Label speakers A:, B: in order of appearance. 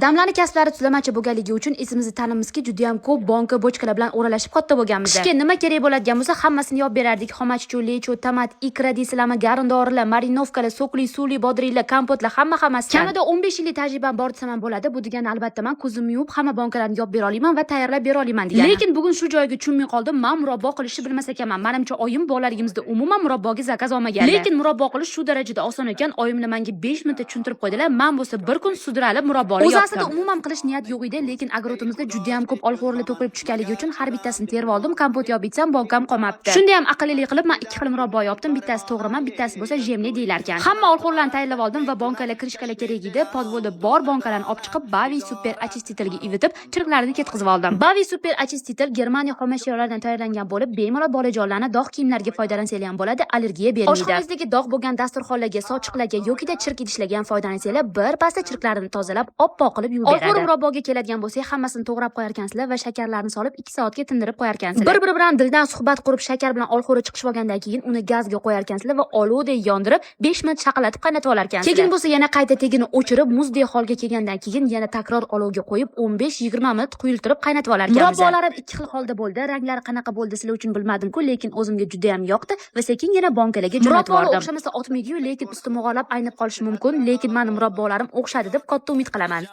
A: Damlarni kasblari tuzlamachi bo'lganligi uchun esimizni tanimizki, juda ham ko'p banka bochkalar bilan o'ralashib katta bo'lganmiz. Qishga nima kerak bo'ladigan bo'lsa, hammasini yopib berardik. Xomachcho, lecho, tomat, ikra deysizlarmi, garindorilar, marinovkalar, sokli, suvli, bodringlar, kompotlar, hammasi. Kamida 15 yillik tajribam bor desam ham bo'ladi. Bu degani albatta men ko'zimni yumib hamma bankalarni yopib bera olaman va tayyorlab bera olaman degani. Lekin bugun shu joyga tushunmay qoldim. Men murabbo qilishni bilmas ekanman. Menimcha oyim bolaligimizda umuman murabboga zakaz olmagan. Lekin murabbo qilish shu darajada oson ekan. Oyimni menga 5 minutda tushuntirib qo'ydilar. Men bo'lsa bir kun sudralib murabboni yopdim. O'zi aslida umuman qilish niyat yo'q edi, lekin agrotimizda juda ham ko'p olxo'rlar to'kilib tushganligi uchun har bittasini terib oldim. Kompot yopib itsam, bankam qolmabdi. Shunda ham aqlli qilib men 2 xil murabbo yopdim. Bittasi to'g'riman, bittasi bo'lsa jemli deyilar ekan. Hamma olxo'rlarni tayyorlab oldim va bankalar kirishkalar kerak edi. Podvolda bor bankalarni olib chiqib, Bavi Super Achistitelga ivitib, chirqlarini ketkizib oldim. Bavi Super Achistitel Germaniya xomashyolardan tayyorlangan bo'lib, bemalol bolajonlarni dog' kiyimlarga foydalansanglar ham bo'ladi, allergiya bermaydi. Oshxonangizdagi dog' bo'lgan dasturxonlarga, sochiqlarga yoki chirk idishlarga ham foydalansanglar, bir pasda chirklarini tozalab, oppoq qilib yuvib beradi. Olxo'r murabboga keladigan bo'lsak, hammasini to'g'rab qo'yar ekansizlar va shakarlarni solib 2 soatga tindirib qo'yar ekansizlar. Bir-biri bilan dildan suhbat qurib, shakar bilan olxo'ri chiqishib olgandan keyin uni gazga qo'yar ekansizlar va olovdek yondirib 5 minut shaqalatib qaynatib olar ekansizlar. Keyin bo'lsa yana qayta tegini o'chirib, muzdek holga kelgandan keyin yana takror olovga qo'yib 15-20 minut quyiltirib qaynatib olar ekanmiz. Murabbolarim 2 xil holda bo'ldi. Ranglari qanaqa bo'ldi sizlar uchun bilmadim-ku, lekin o'zimga juda ham yoqdi va sekingina bankalarga jo'natib yubordim. O'xshamasa otmaydi-yu, lekin usti mog'orlab aynib qolishi mumkin, lekin mening murabbolarim o'xshadi deb katta umid qilaman.